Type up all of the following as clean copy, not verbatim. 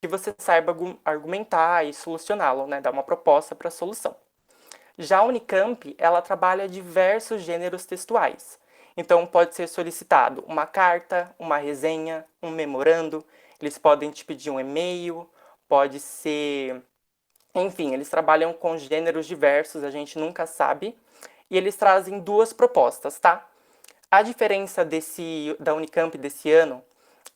que você saiba argumentar e solucioná-lo, né? Dar uma proposta para a solução. Já a Unicamp, ela trabalha diversos gêneros textuais. Então, pode ser solicitado uma carta, uma resenha, um memorando. Eles podem te pedir um e-mail, pode ser... Enfim, eles trabalham com gêneros diversos, a gente nunca sabe. E eles trazem duas propostas, tá? A diferença da Unicamp desse ano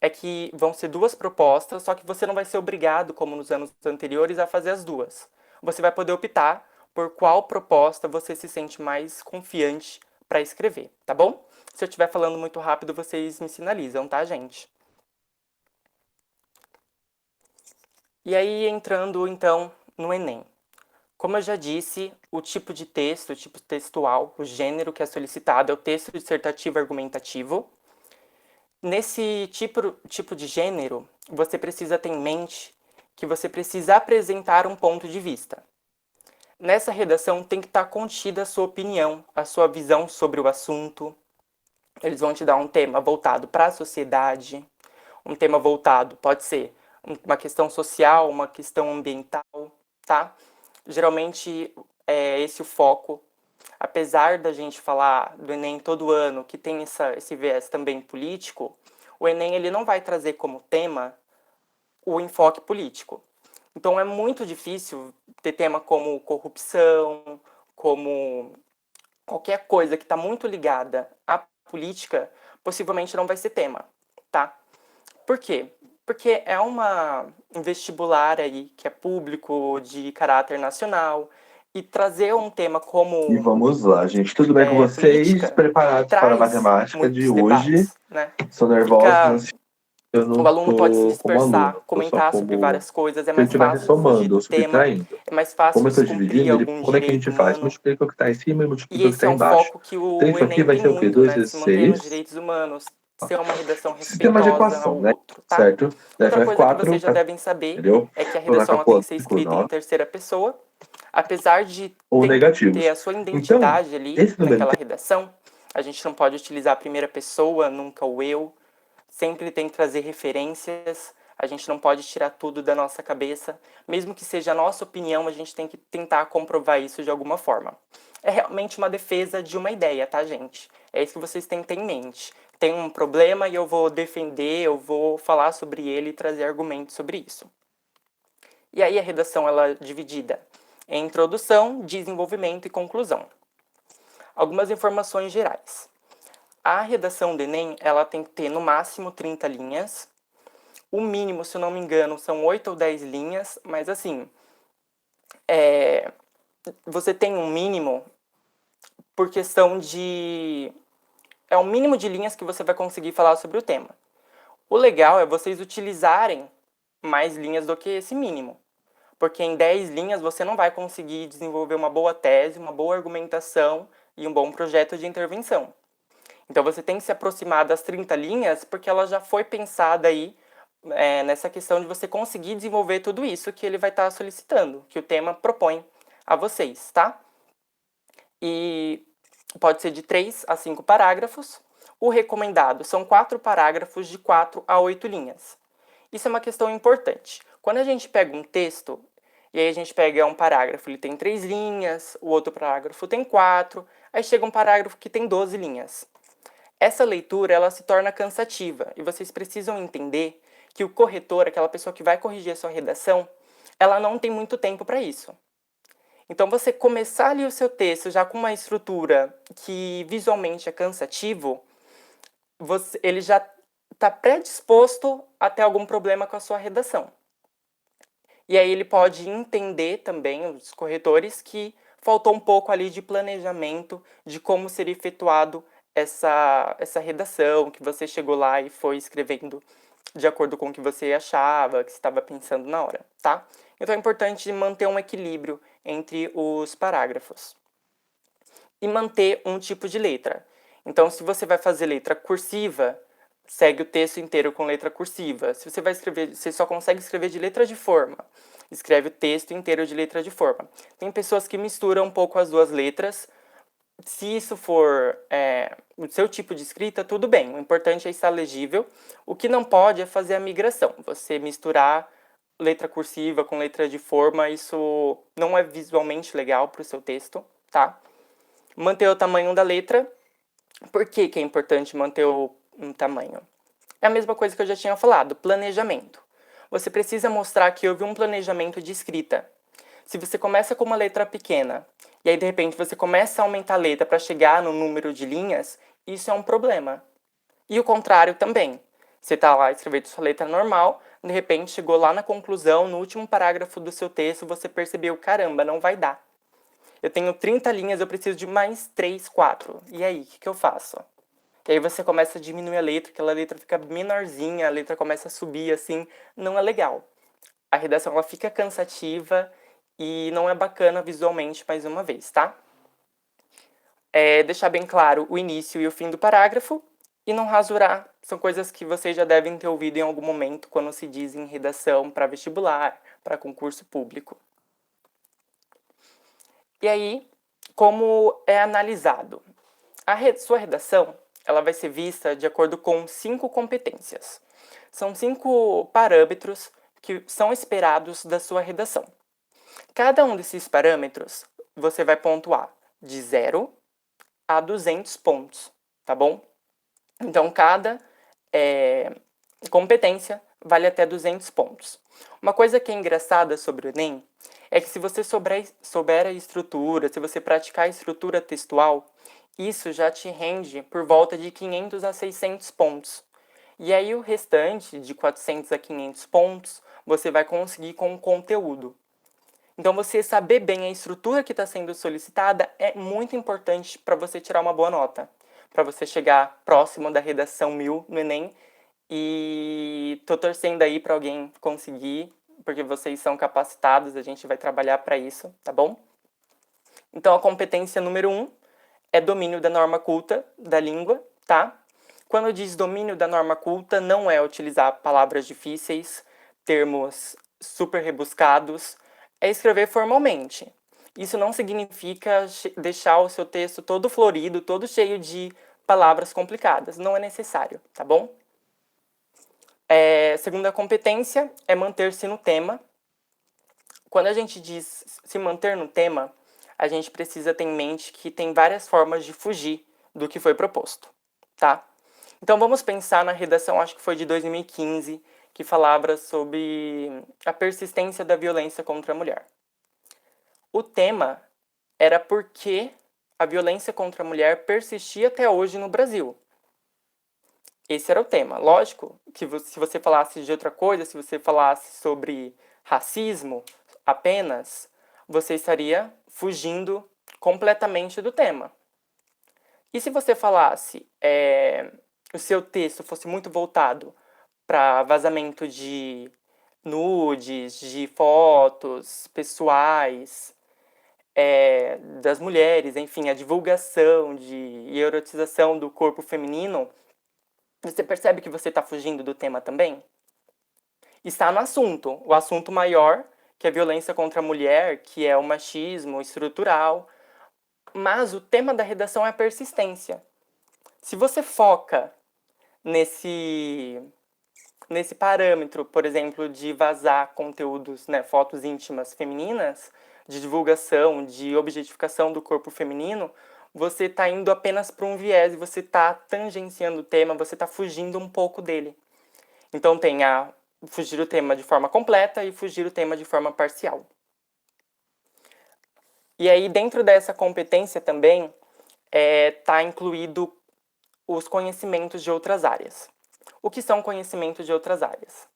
é que vão ser duas propostas, só que você não vai ser obrigado, como nos anos anteriores, a fazer as duas. Você vai poder optar por qual proposta você se sente mais confiante para escrever, tá bom? Se eu estiver falando muito rápido, vocês me sinalizam, tá, gente? E aí, entrando então no Enem. Como eu já disse, o tipo de texto, o tipo textual, o gênero que é solicitado é o texto dissertativo argumentativo. Nesse tipo de gênero, você precisa ter em mente que você precisa apresentar um ponto de vista. Nessa redação tem que estar contida a sua opinião, a sua visão sobre o assunto. Eles vão te dar um tema voltado para a sociedade, um tema voltado, pode ser uma questão social, uma questão ambiental, tá? Geralmente é esse o foco. Apesar da gente falar do Enem todo ano, que tem esse viés também político, o Enem ele não vai trazer como tema o enfoque político. Então é muito difícil ter tema como corrupção, como qualquer coisa que está muito ligada à política, possivelmente não vai ser tema, tá? Por quê? Porque é um vestibular aí que é público, de caráter nacional, e trazer um tema E como vamos lá, gente. Tudo bem com vocês? política Preparados para a traz matemática de muitos hoje? debates, né? Sou nervosos, Fica ansiosos. Eu o não aluno pode se tô como dispersar, aluno, tô só comentar sobre como várias coisas, é se eu mais estivesse fácil de fugir somando do ou tema, subtraindo. é mais fácil Como eu estou descumprir dividindo, algum como é que a direito gente faz? humano. Multiplica o que está em cima e E multiplica o que esse está é um embaixo. foco que Então o isso aqui Enem vai tem ser o quê? muito, 2 né? Se vezes manter nos 6. direitos humanos, ser uma redação Sistema de respeitosa ao equação, né? outro, tá? Certo? Daí Outra faz coisa que 4, vocês já devem saber entendeu? é que a Vou na redação ela tem que ser escrita em calculadora terceira pessoa, apesar de ou ter negativos. a sua Então, identidade ali esse número naquela redação. A gente não pode utilizar a primeira pessoa, nunca o eu. Sempre tem que trazer referências. A gente não pode tirar tudo da nossa cabeça. Mesmo que seja a nossa opinião, a gente tem que tentar comprovar isso de alguma forma. É realmente uma defesa de uma ideia, tá, gente? É isso que vocês têm que ter em mente. Tem um problema e eu vou defender, eu vou falar sobre ele e trazer argumentos sobre isso. E aí a redação ela é dividida em introdução, desenvolvimento e conclusão. Algumas informações gerais. A redação do Enem ela tem que ter no máximo 30 linhas. O mínimo, se eu não me engano, são 8 ou 10 linhas, mas assim, você tem um mínimo por questão de... É o mínimo de linhas que você vai conseguir falar sobre o tema. O legal é vocês utilizarem mais linhas do que esse mínimo. Porque em 10 linhas você não vai conseguir desenvolver uma boa tese, uma boa argumentação e um bom projeto de intervenção. Então você tem que se aproximar das 30 linhas porque ela já foi pensada aí nessa questão de você conseguir desenvolver tudo isso que ele vai estar solicitando, que o tema propõe a vocês, tá? E pode ser de 3 a 5 parágrafos. O recomendado são 4 parágrafos de 4 a 8 linhas. Isso é uma questão importante. Quando a gente pega um texto, e aí a gente pega um parágrafo, ele tem 3 linhas, o outro parágrafo tem 4, aí chega um parágrafo que tem 12 linhas. Essa leitura ela se torna cansativa e vocês precisam entender que o corretor, aquela pessoa que vai corrigir a sua redação, ela não tem muito tempo para isso. Então, você começar ali o seu texto já com uma estrutura que visualmente é cansativo, ele já está predisposto a ter algum problema com a sua redação. E aí ele pode entender também, os corretores, que faltou um pouco ali de planejamento de como seria efetuado essa redação, que você chegou lá e foi escrevendo de acordo com o que você achava, que você estava pensando na hora, tá? Então é importante manter um equilíbrio entre os parágrafos. E manter um tipo de letra. Então, se você vai fazer letra cursiva, segue o texto inteiro com letra cursiva. Se você vai escrever, você só consegue escrever de letra de forma, escreve o texto inteiro de letra de forma. Tem pessoas que misturam um pouco as duas letras. Se isso for o seu tipo de escrita, tudo bem. O importante é estar legível. O que não pode é fazer a migração. Você misturar letra cursiva, com letra de forma, isso não é visualmente legal para o seu texto, tá? Manter o tamanho da letra. Por que que é importante manter um tamanho? É a mesma coisa que eu já tinha falado, planejamento. Você precisa mostrar que houve um planejamento de escrita. Se você começa com uma letra pequena e aí de repente você começa a aumentar a letra para chegar no número de linhas, isso é um problema. E o contrário também. Você está lá escrevendo sua letra normal, de repente chegou lá na conclusão, no último parágrafo do seu texto, você percebeu, caramba, não vai dar. Eu tenho 30 linhas, eu preciso de mais 3, 4. E aí, o que eu faço? E aí você começa a diminuir a letra, aquela letra fica menorzinha, a letra começa a subir, assim, não é legal. A redação, ela fica cansativa e não é bacana visualmente, mais uma vez, tá? Deixar bem claro o início e o fim do parágrafo e não rasurar. São coisas que vocês já devem ter ouvido em algum momento quando se diz em redação para vestibular, para concurso público. E aí, como é analisado? Sua redação, ela vai ser vista de acordo com 5 competências. São 5 parâmetros que são esperados da sua redação. Cada um desses parâmetros, você vai pontuar de 0 a 200 pontos, tá bom? Então, cada competência vale até 200 pontos. Uma coisa que é engraçada sobre o Enem é que se você souber a estrutura, se você praticar a estrutura textual, isso já te rende por volta de 500 a 600 pontos. E aí o restante, de 400 a 500 pontos, você vai conseguir com o conteúdo. Então você saber bem a estrutura que está sendo solicitada é muito importante para você tirar uma boa nota. Para você chegar próximo da redação 1000 no Enem. E tô torcendo aí para alguém conseguir, porque vocês são capacitados, a gente vai trabalhar para isso, tá bom? Então a competência número 1 é domínio da norma culta da língua, tá? Quando diz domínio da norma culta, não é utilizar palavras difíceis, termos super rebuscados, é escrever formalmente. Isso não significa deixar o seu texto todo florido, todo cheio de palavras complicadas. Não é necessário, tá bom? Segunda competência é manter-se no tema. Quando a gente diz se manter no tema, a gente precisa ter em mente que tem várias formas de fugir do que foi proposto, tá? Então vamos pensar na redação, acho que foi de 2015, que falava sobre a persistência da violência contra a mulher. O tema era por que a violência contra a mulher persistia até hoje no Brasil. Esse era o tema. Lógico que se você falasse de outra coisa, se você falasse sobre racismo apenas, você estaria fugindo completamente do tema. E se você falasse, o seu texto fosse muito voltado para vazamento de nudes, de fotos pessoais, das mulheres, enfim, a divulgação e erotização do corpo feminino, você percebe que você está fugindo do tema também? Está no assunto. O assunto maior, que é a violência contra a mulher, que é o machismo estrutural. Mas o tema da redação é a persistência. Se você foca nesse parâmetro, por exemplo, de vazar conteúdos, né, fotos íntimas femininas, de divulgação, de objetificação do corpo feminino, você está indo apenas para um viés, você está tangenciando o tema, você está fugindo um pouco dele. Então tem fugir o tema de forma completa e fugir o tema de forma parcial. E aí dentro dessa competência também está incluído os conhecimentos de outras áreas. O que são conhecimentos de outras áreas?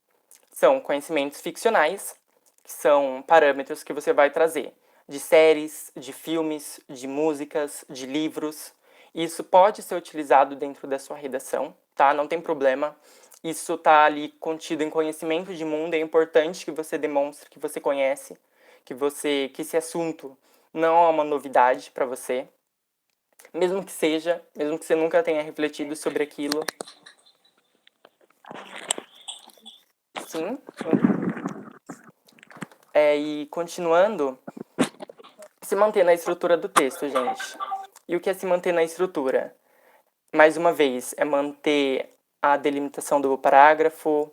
São conhecimentos ficcionais, que são parâmetros que você vai trazer de séries, de filmes, de músicas, de livros. Isso pode ser utilizado dentro da sua redação, tá? Não tem problema. Isso está ali contido em conhecimento de mundo. É importante que você demonstre que você conhece, que esse assunto não é uma novidade para você. Mesmo que você nunca tenha refletido sobre aquilo. Sim. E continuando, se manter na estrutura do texto, gente. E o que é se manter na estrutura? Mais uma vez, é manter a delimitação do parágrafo,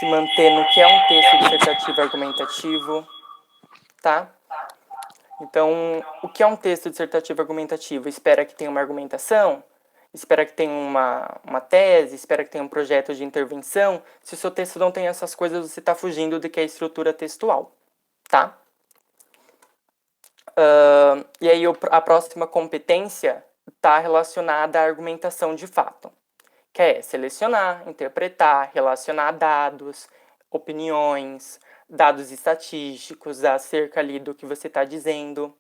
se manter no que é um texto dissertativo argumentativo, tá? Então, o que é um texto dissertativo argumentativo? Espera que tenha uma argumentação, espera que tenha uma tese, espera que tenha um projeto de intervenção. Se o seu texto não tem essas coisas, você está fugindo do que é estrutura textual, tá? E aí a próxima competência está relacionada à argumentação de fato, que é selecionar, interpretar, relacionar dados, opiniões, dados estatísticos acerca ali do que você está dizendo.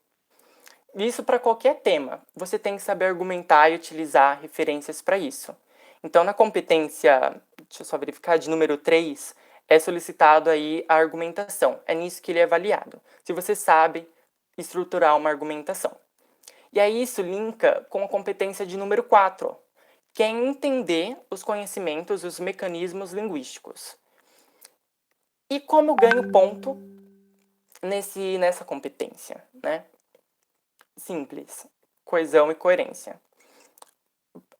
Isso para qualquer tema. Você tem que saber argumentar e utilizar referências para isso. Então, na competência, deixa eu só verificar, de número 3, é solicitado aí a argumentação. É nisso que ele é avaliado. Se você sabe estruturar uma argumentação. E aí isso linka com a competência de número 4, que é entender os conhecimentos, os mecanismos linguísticos. E como ganho ponto nessa competência, né? Simples, coesão e coerência.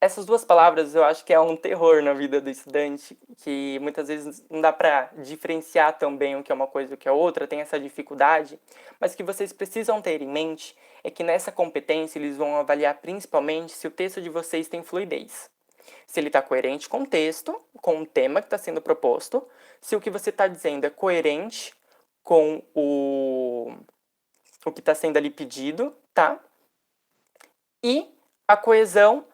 Essas duas palavras eu acho que é um terror na vida do estudante, que muitas vezes não dá para diferenciar tão bem o que é uma coisa e o que é outra, tem essa dificuldade, mas o que vocês precisam ter em mente é que nessa competência eles vão avaliar principalmente se o texto de vocês tem fluidez. Se ele está coerente com o texto, com o tema que está sendo proposto, se o que você está dizendo é coerente com o que está sendo ali pedido, tá? E a coesão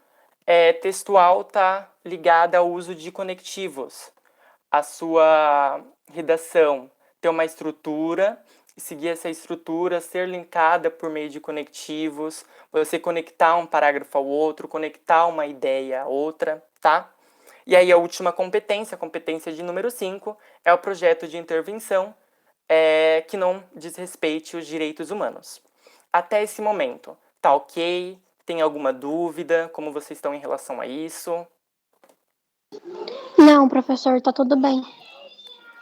textual está ligada ao uso de conectivos. A sua redação ter uma estrutura, seguir essa estrutura, ser linkada por meio de conectivos, você conectar um parágrafo ao outro, conectar uma ideia a outra, tá? E aí a última competência, a competência de número 5, é o projeto de intervenção que não desrespeite os direitos humanos. Até esse momento, tá ok? Tem alguma dúvida? Como vocês estão em relação a isso? Não, professor, tá tudo bem.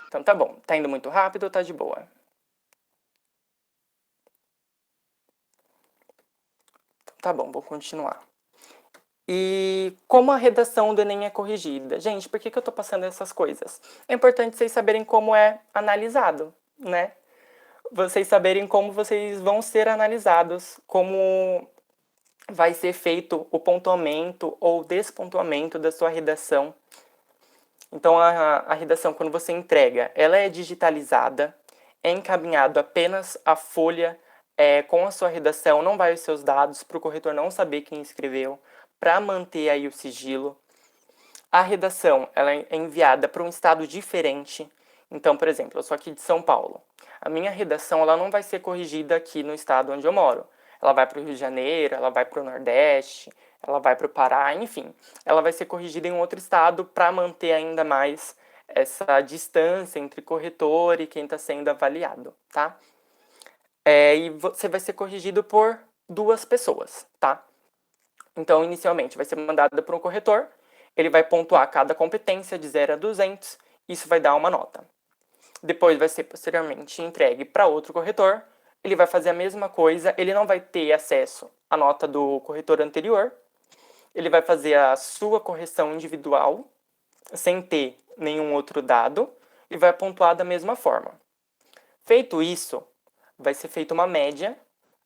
Então tá bom. Tá indo muito rápido ou tá de boa? Então, tá bom, vou continuar. E como a redação do Enem é corrigida? Gente, por que eu tô passando essas coisas? É importante vocês saberem como é analisado, né? Vocês saberem como vocês vão ser analisados, como vai ser feito o pontuamento ou despontuamento da sua redação. Então, a redação, quando você entrega, ela é digitalizada, é encaminhado apenas a folha com a sua redação, não vai os seus dados, para o corretor não saber quem escreveu, para manter aí o sigilo. A redação, ela é enviada para um estado diferente. Então, por exemplo, eu sou aqui de São Paulo. A minha redação, ela não vai ser corrigida aqui no estado onde eu moro. Ela vai para o Rio de Janeiro, ela vai para o Nordeste, ela vai para o Pará, enfim. Ela vai ser corrigida em outro estado para manter ainda mais essa distância entre corretor e quem está sendo avaliado, tá? E você vai ser corrigido por 2 pessoas, tá? Então, inicialmente, vai ser mandado para um corretor, ele vai pontuar cada competência de 0 a 200, isso vai dar uma nota. Depois vai ser posteriormente entregue para outro corretor, ele vai fazer a mesma coisa, ele não vai ter acesso à nota do corretor anterior, ele vai fazer a sua correção individual, sem ter nenhum outro dado, e vai pontuar da mesma forma. Feito isso, vai ser feita uma média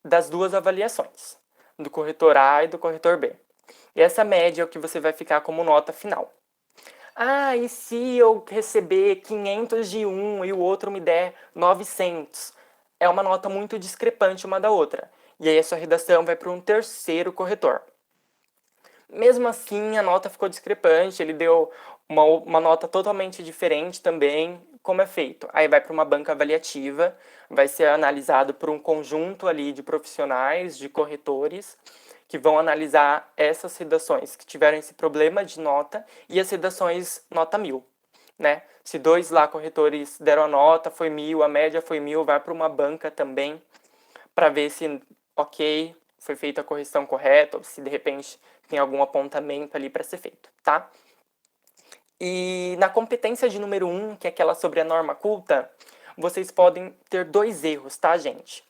das 2 avaliações, do corretor A e do corretor B. E essa média é o que você vai ficar como nota final. Ah, e se eu receber 500 de um e o outro me der 900? É uma nota muito discrepante uma da outra. E aí a sua redação vai para um terceiro corretor. Mesmo assim, a nota ficou discrepante, ele deu uma nota totalmente diferente também. Como é feito? Aí vai para uma banca avaliativa, vai ser analisado por um conjunto ali de profissionais, de corretores, que vão analisar essas redações que tiveram esse problema de nota e as redações nota 1000, né? Se 2 lá corretores deram a nota, foi 1000, a média foi 1000, vai para uma banca também para ver se, ok, foi feita a correção correta, ou se de repente tem algum apontamento ali para ser feito, tá? E na competência de número 1, que é aquela sobre a norma culta, vocês podem ter 2 erros, tá, gente?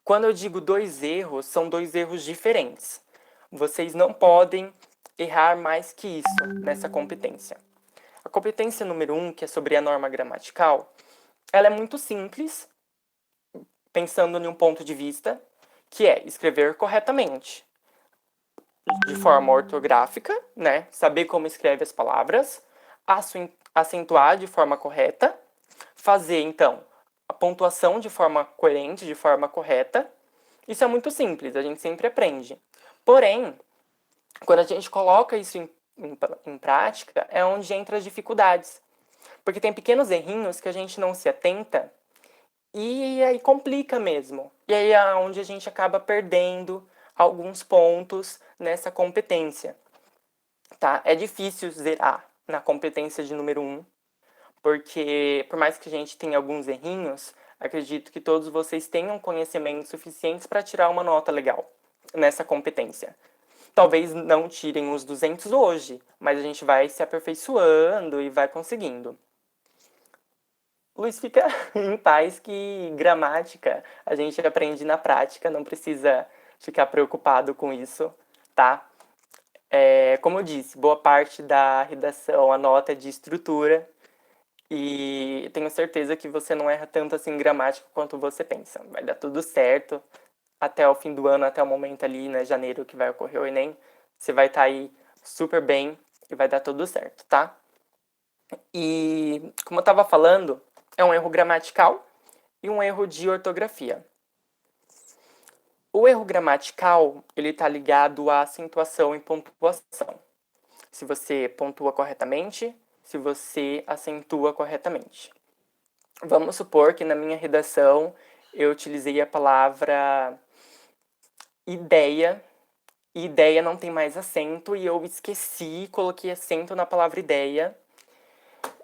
Quando eu digo 2 erros, são 2 erros diferentes. Vocês não podem errar mais que isso nessa competência. A competência número 1, que é sobre a norma gramatical, ela é muito simples, pensando em um ponto de vista, que é escrever corretamente, de forma ortográfica, né? Saber como escreve as palavras, acentuar de forma correta, fazer, então, a pontuação de forma coerente, de forma correta. Isso é muito simples, a gente sempre aprende. Porém, quando a gente coloca isso em prática, é onde entra as dificuldades. Porque tem pequenos errinhos que a gente não se atenta e aí complica mesmo. E aí é onde a gente acaba perdendo alguns pontos nessa competência. Tá? É difícil zerar na competência de número 1, porque por mais que a gente tenha alguns errinhos, acredito que todos vocês tenham conhecimentos suficientes para tirar uma nota legal nessa competência. Talvez não tirem os 200 hoje, mas a gente vai se aperfeiçoando e vai conseguindo. Luiz, fica em paz que gramática a gente aprende na prática, não precisa ficar preocupado com isso, tá? Como eu disse, boa parte da redação, a nota é de estrutura, e tenho certeza que você não erra tanto assim em gramática quanto você pensa. Vai dar tudo certo até o fim do ano, até o momento ali, né, janeiro, que vai ocorrer o Enem. Você vai estar aí super bem e vai dar tudo certo, tá? E, como eu estava falando, é um erro gramatical e um erro de ortografia. O erro gramatical, ele está ligado à acentuação e pontuação. Se você pontua corretamente, se você acentua corretamente. Vamos supor que na minha redação eu utilizei a palavra ideia, e ideia não tem mais acento, e eu esqueci, coloquei acento na palavra ideia.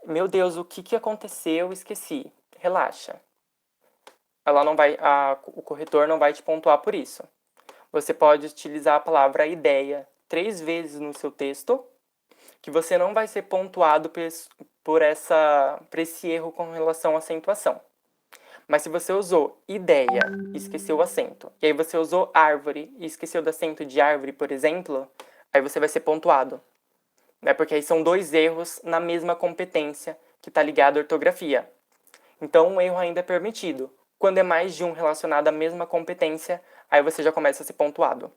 Meu Deus, o que aconteceu? Esqueci. Relaxa. O corretor não vai te pontuar por isso. Você pode utilizar a palavra ideia 3 vezes no seu texto, que você não vai ser pontuado por esse erro com relação à acentuação. Mas se você usou ideia e esqueceu o acento, e aí você usou árvore e esqueceu do acento de árvore, por exemplo, aí você vai ser pontuado. Né? Porque aí são 2 erros na mesma competência que está ligado à ortografia. Então, um erro ainda é permitido. Quando é mais de um relacionado à mesma competência, aí você já começa a ser pontuado.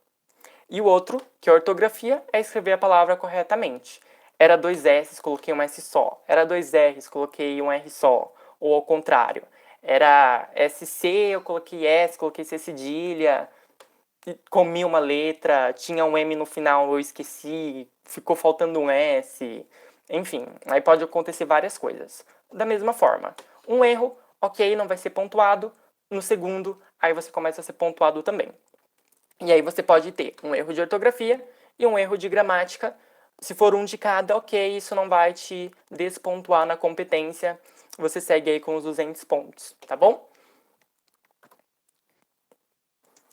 E o outro, que é a ortografia, é escrever a palavra corretamente. Era 2 S's, coloquei um S só. Era 2 R's, coloquei um R só. Ou ao contrário. Era SC, eu coloquei S, coloquei C cedilha. Comi uma letra, tinha um M no final, eu esqueci. Ficou faltando um S. Enfim, aí pode acontecer várias coisas. Da mesma forma, um erro, ok, não vai ser pontuado. No segundo, aí você começa a ser pontuado também. E aí você pode ter um erro de ortografia e um erro de gramática. Se for um de cada, ok, isso não vai te despontuar na competência. Você segue aí com os 200 pontos, tá bom?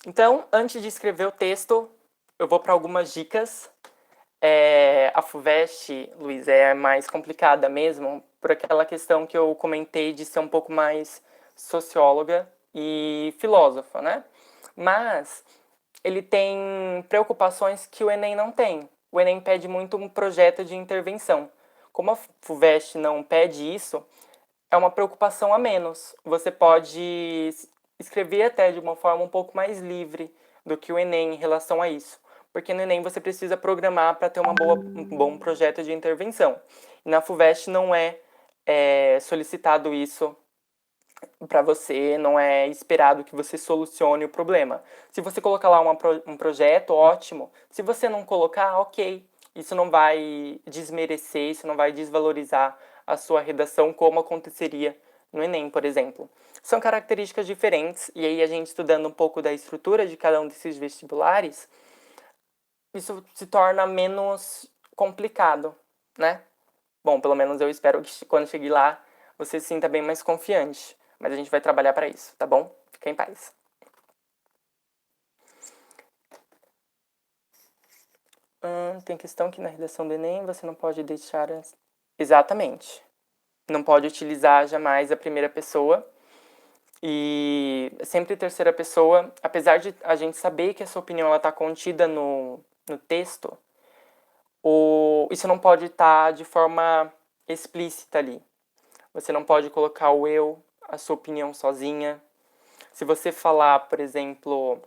Então, antes de escrever o texto, eu vou para algumas dicas. A FUVEST, Luiz, é mais complicada mesmo, por aquela questão que eu comentei de ser um pouco mais socióloga e filósofa, né? Mas ele tem preocupações que o Enem não tem. O Enem pede muito um projeto de intervenção. Como a FUVEST não pede isso, é uma preocupação a menos. Você pode escrever até de uma forma um pouco mais livre do que o Enem em relação a isso. Porque no Enem você precisa programar para ter um bom projeto de intervenção. E na FUVEST não é solicitado isso para você, não é esperado que você solucione o problema. Se você colocar lá um projeto, ótimo. Se você não colocar, ok. Isso não vai desmerecer, isso não vai desvalorizar a sua redação como aconteceria no Enem, por exemplo. São características diferentes, e aí a gente estudando um pouco da estrutura de cada um desses vestibulares, isso se torna menos complicado, né? Bom, pelo menos eu espero que quando chegue lá você se sinta bem mais confiante. Mas a gente vai trabalhar para isso, tá bom? Fica em paz. Tem questão que na redação do Enem você não pode deixar... Exatamente. Não pode utilizar jamais a primeira pessoa. E sempre terceira pessoa, apesar de a gente saber que essa opinião está contida no texto, isso não pode estar de forma explícita ali. Você não pode colocar o eu, a sua opinião sozinha. Se você falar, por exemplo,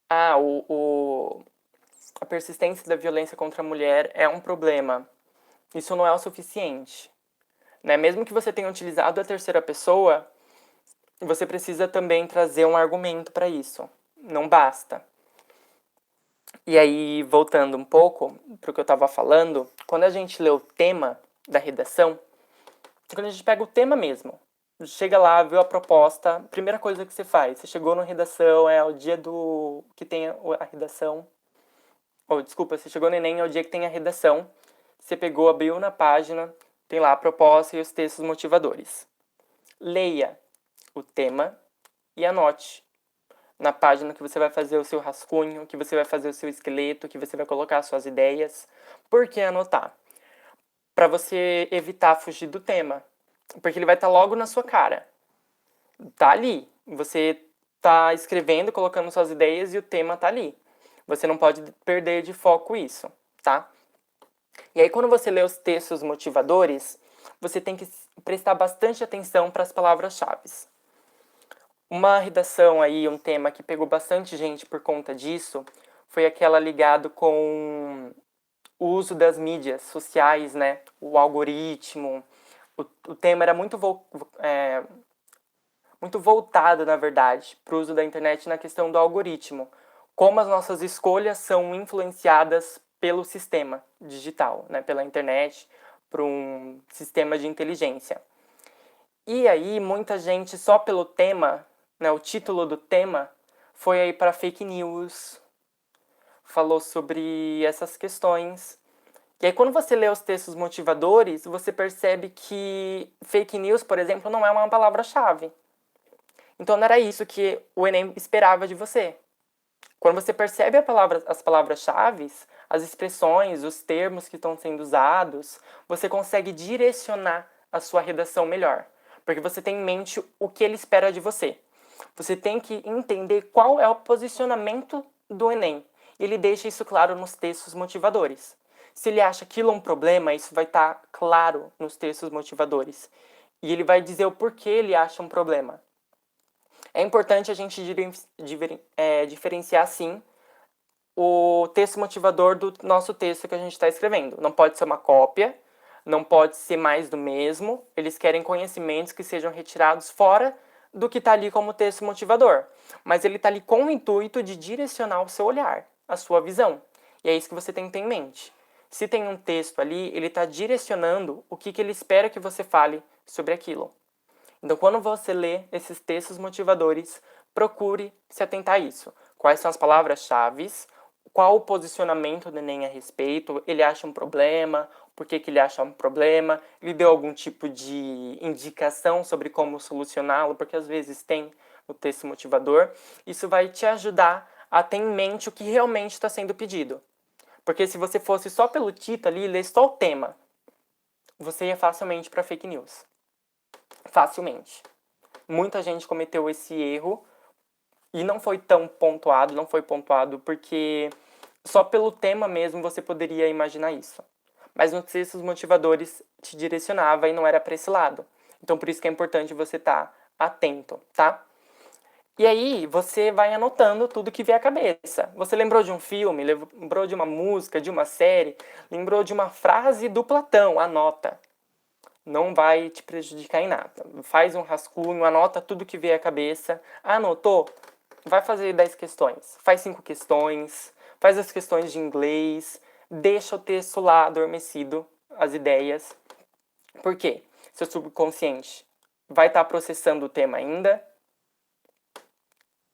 a persistência da violência contra a mulher é um problema, isso não é o suficiente. Né? Mesmo que você tenha utilizado a terceira pessoa, você precisa também trazer um argumento para isso. Não basta. E aí, voltando um pouco para o que eu estava falando, quando a gente lê o tema da redação, quando a gente pega o tema mesmo, chega lá, viu a proposta, primeira coisa que você faz, você chegou na redação, é o dia do que tem a redação, desculpa, você chegou no Enem, é o dia que tem a redação, você pegou, abriu na página, tem lá a proposta e os textos motivadores. Leia o tema e anote na página que você vai fazer o seu rascunho, que você vai fazer o seu esqueleto, que você vai colocar as suas ideias. Por que anotar? Para você evitar fugir do tema. Porque ele vai estar logo na sua cara. Tá ali. Você tá escrevendo, colocando suas ideias e o tema tá ali. Você não pode perder de foco isso, tá? E aí, quando você lê os textos motivadores, você tem que prestar bastante atenção para as palavras-chave. Uma redação aí, um tema que pegou bastante gente por conta disso, foi aquela ligado com o uso das mídias sociais, né? O algoritmo. O tema era muito voltado, na verdade, para o uso da internet na questão do algoritmo. Como as nossas escolhas são influenciadas pelo sistema digital, né? Pela internet, por um sistema de inteligência. E aí, muita gente, só pelo tema, né, o título do tema, foi aí para fake news, falou sobre essas questões. E aí, quando você lê os textos motivadores, você percebe que fake news, por exemplo, não é uma palavra-chave. Então, não era isso que o Enem esperava de você. Quando você percebe as palavras-chave, as expressões, os termos que estão sendo usados, você consegue direcionar a sua redação melhor. Porque você tem em mente o que ele espera de você. Você tem que entender qual é o posicionamento do Enem. Ele deixa isso claro nos textos motivadores. Se ele acha aquilo um problema, isso vai estar claro nos textos motivadores. E ele vai dizer o porquê ele acha um problema. É importante a gente diferenciar, sim, o texto motivador do nosso texto que a gente está escrevendo. Não pode ser uma cópia, não pode ser mais do mesmo. Eles querem conhecimentos que sejam retirados fora do que está ali como texto motivador. Mas ele está ali com o intuito de direcionar o seu olhar, a sua visão. E é isso que você tem que ter em mente. Se tem um texto ali, ele está direcionando o que ele espera que você fale sobre aquilo. Então, quando você lê esses textos motivadores, procure se atentar a isso. Quais são as palavras-chave? Qual o posicionamento do Enem a respeito? Ele acha um problema? Por que ele acha um problema? Ele deu algum tipo de indicação sobre como solucioná-lo? Porque às vezes tem o texto motivador. Isso vai te ajudar a ter em mente o que realmente está sendo pedido. Porque se você fosse só pelo título ali, ler só o tema, você ia facilmente para fake news. Facilmente. Muita gente cometeu esse erro e não foi pontuado porque só pelo tema mesmo você poderia imaginar isso. Mas nos textos motivadores te direcionava e não era para esse lado. Então por isso que é importante você estar atento, tá? E aí você vai anotando tudo que vier à cabeça. Você lembrou de um filme, lembrou de uma música, de uma série, lembrou de uma frase do Platão, anota. Não vai te prejudicar em nada. Faz um rascunho, anota tudo que vier à cabeça. Anotou? Vai fazer 10 questões. Faz 5 questões. Faz as questões de inglês. Deixa o texto lá adormecido, as ideias. Por quê? Seu subconsciente vai estar processando o tema ainda.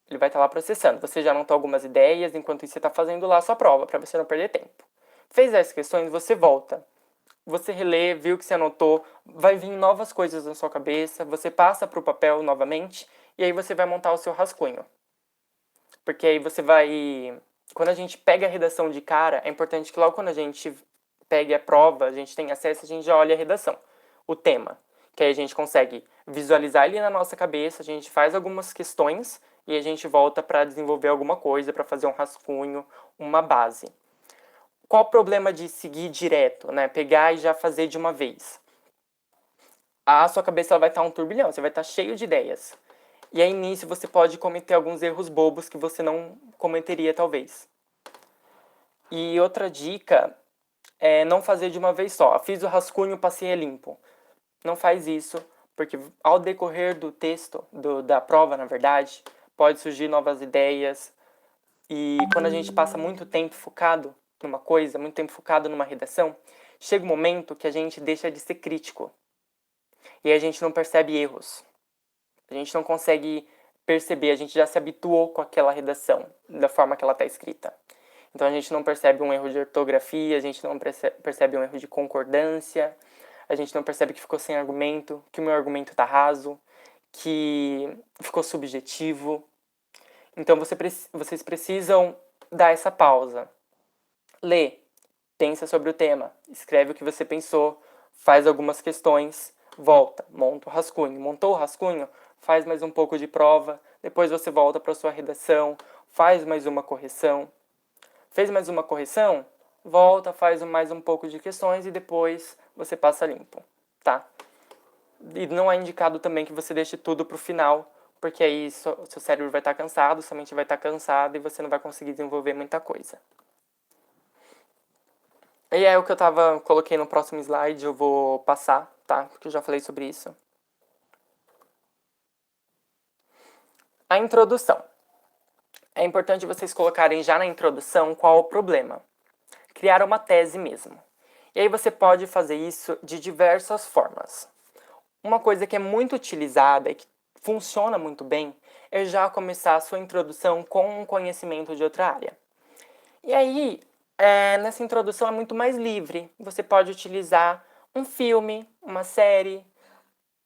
Ele vai estar lá processando. Você já anotou algumas ideias, enquanto isso você está fazendo lá a sua prova, para você não perder tempo. Fez 10 questões, você volta. Você relê, viu que você anotou, vai vir novas coisas na sua cabeça, você passa para o papel novamente, e aí você vai montar o seu rascunho. Porque aí você vai... Quando a gente pega a redação de cara, é importante que logo quando a gente pegue a prova, a gente tem acesso, a gente já olha a redação, o tema. Que aí a gente consegue visualizar ele na nossa cabeça, a gente faz algumas questões, e a gente volta para desenvolver alguma coisa, para fazer um rascunho, uma base. qual o problema de seguir direto, né? Pegar e já fazer de uma vez? A sua cabeça ela vai estar um turbilhão, você vai estar cheio de ideias. E aí nisso você pode cometer alguns erros bobos que você não cometeria talvez. E outra dica é não fazer de uma vez só. Fiz o rascunho, passei a limpo. Não faz isso, porque ao decorrer do texto, da prova, na verdade, pode surgir novas ideias. E quando a gente passa muito tempo focado numa coisa, muito tempo focado numa redação, chega um momento que a gente deixa de ser crítico. E a gente não percebe erros. A gente não consegue perceber, a gente já se habituou com aquela redação, da forma que ela está escrita. Então a gente não percebe um erro de ortografia, a gente não percebe um erro de concordância, a gente não percebe que ficou sem argumento, que o meu argumento está raso, que ficou subjetivo. Então vocês precisam dar essa pausa. Lê, pensa sobre o tema, escreve o que você pensou, faz algumas questões, volta, monta o rascunho. Montou o rascunho? Faz mais um pouco de prova, depois você volta para a sua redação, faz mais uma correção. Fez mais uma correção? Volta, faz mais um pouco de questões e depois você passa limpo, tá? E não é indicado também que você deixe tudo pro final, porque aí seu cérebro vai estar cansado, sua mente vai estar cansada e você não vai conseguir desenvolver muita coisa. E é o que eu coloquei no próximo slide, eu vou passar, tá? Porque eu já falei sobre isso. A introdução. É importante vocês colocarem já na introdução qual o problema. Criar uma tese mesmo. E aí você pode fazer isso de diversas formas. Uma coisa que é muito utilizada e que funciona muito bem é já começar a sua introdução com um conhecimento de outra área. E aí, nessa introdução é muito mais livre. Você pode utilizar um filme, uma série,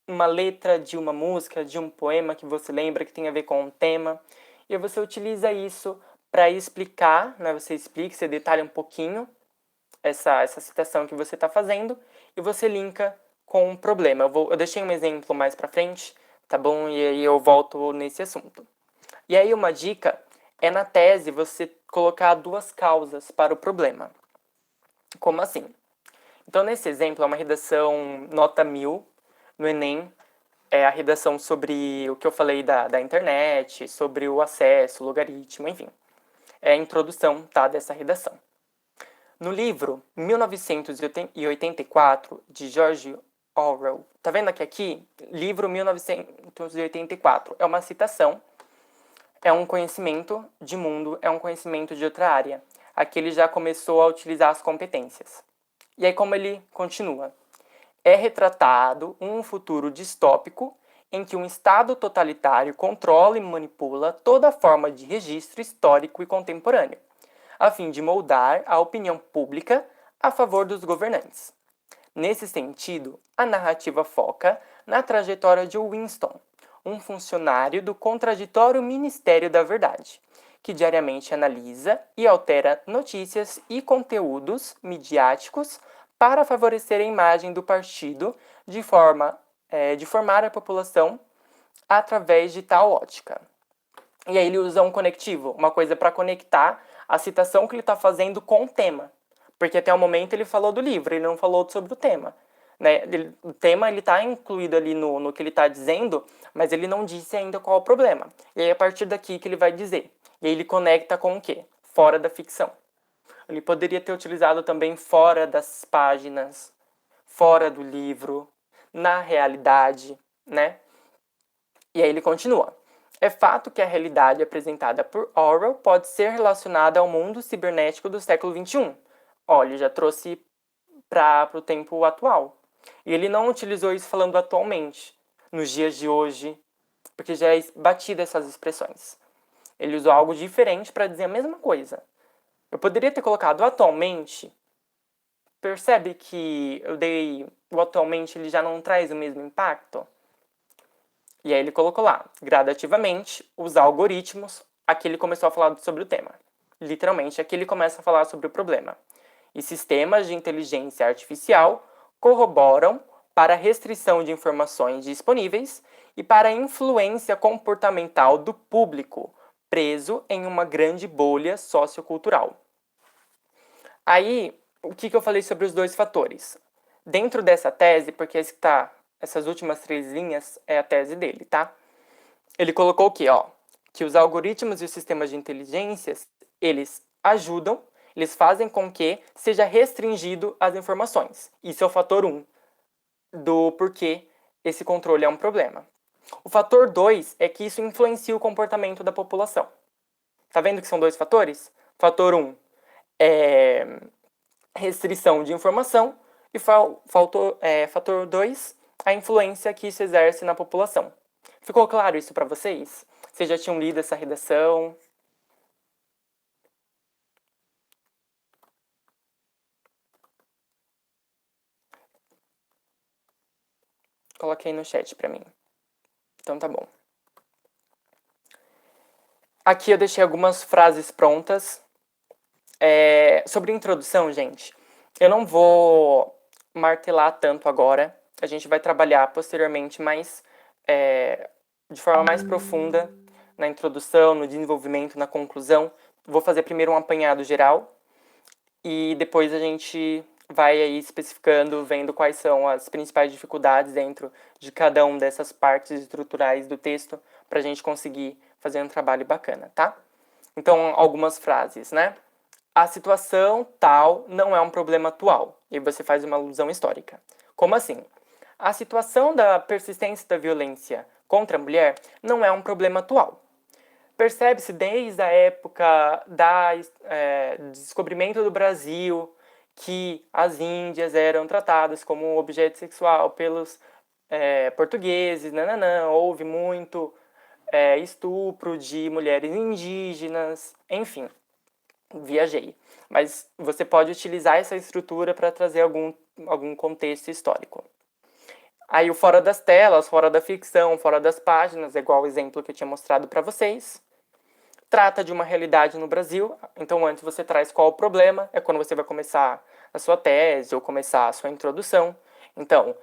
uma letra de uma música, de um poema que você lembra que tem a ver com um tema. E você utiliza isso para explicar, né? Você explica, você detalha um pouquinho essa citação que você está fazendo e você linka com um problema. Eu deixei um exemplo mais para frente, tá bom? E aí eu volto nesse assunto. E aí uma dica é na tese você colocar duas causas para o problema. Como assim? Então nesse exemplo é uma redação nota 1000 no Enem, é a redação sobre o que eu falei da internet, sobre o acesso, o logaritmo, enfim. É a introdução, tá, dessa redação. No livro 1984, de George Orwell, tá vendo aqui? Livro 1984. É uma citação, é um conhecimento de mundo, é um conhecimento de outra área. Aqui ele já começou a utilizar as competências. E aí como ele continua? É retratado um futuro distópico em que um Estado totalitário controla e manipula toda forma de registro histórico e contemporâneo, a fim de moldar a opinião pública a favor dos governantes. Nesse sentido, a narrativa foca na trajetória de Winston, um funcionário do contraditório Ministério da Verdade, que diariamente analisa e altera notícias e conteúdos midiáticos para favorecer a imagem do partido de formar a população através de tal ótica. E aí ele usa um conectivo, uma coisa para conectar a citação que ele está fazendo com o tema. Porque até o momento ele falou do livro, ele não falou sobre o tema. Né? O tema está incluído ali no que ele está dizendo, mas ele não disse ainda qual é o problema. E aí é a partir daqui que ele vai dizer. E aí ele conecta com o quê? Fora da ficção. Ele poderia ter utilizado também fora das páginas, fora do livro, na realidade, né? E aí ele continua. É fato que a realidade apresentada por Orwell pode ser relacionada ao mundo cibernético do século XXI. Olha, já trouxe para o tempo atual. E ele não utilizou isso falando atualmente, nos dias de hoje, porque já é batida essas expressões. Ele usou algo diferente para dizer a mesma coisa. Eu poderia ter colocado atualmente. Percebe que o atualmente ele já não traz o mesmo impacto? E aí ele colocou lá, gradativamente, os algoritmos. Aqui ele começou a falar sobre o tema. Literalmente, aqui ele começa a falar sobre o problema. E sistemas de inteligência artificial corroboram para a restrição de informações disponíveis e para a influência comportamental do público, preso em uma grande bolha sociocultural. Aí, o que eu falei sobre os dois fatores? Dentro dessa tese, porque essas últimas 3 linhas é a tese dele, tá? Ele colocou o quê, ó? Que os algoritmos e os sistemas de inteligência, eles ajudam, eles fazem com que seja restringido as informações. Isso é o fator 1 do porquê esse controle é um problema. O fator 2 é que isso influencia o comportamento da população. Tá vendo que são 2 fatores? Fator 1 é restrição de informação e fator 2, a influência que isso exerce na população. Ficou claro isso para vocês? Vocês já tinham lido essa redação? Coloquei no chat para mim. Então tá bom. Aqui eu deixei algumas frases prontas. Sobre introdução, gente, eu não vou martelar tanto agora. A gente vai trabalhar posteriormente de forma mais profunda na introdução, no desenvolvimento, na conclusão. Vou fazer primeiro um apanhado geral e depois a gente vai aí especificando, vendo quais são as principais dificuldades dentro de cada uma dessas partes estruturais do texto para a gente conseguir fazer um trabalho bacana, tá? Então, algumas frases, né? A situação tal não é um problema atual. E você faz uma alusão histórica. Como assim? A situação da persistência da violência contra a mulher não é um problema atual. Percebe-se desde a época do descobrimento do Brasil que as índias eram tratadas como objeto sexual pelos portugueses, houve muito estupro de mulheres indígenas, enfim, viajei. Mas você pode utilizar essa estrutura para trazer algum contexto histórico. Aí o fora das telas, fora da ficção, fora das páginas, igual o exemplo que eu tinha mostrado para vocês. Trata de uma realidade no Brasil, então antes você traz qual o problema, é quando você vai começar a sua tese ou começar a sua introdução. Então,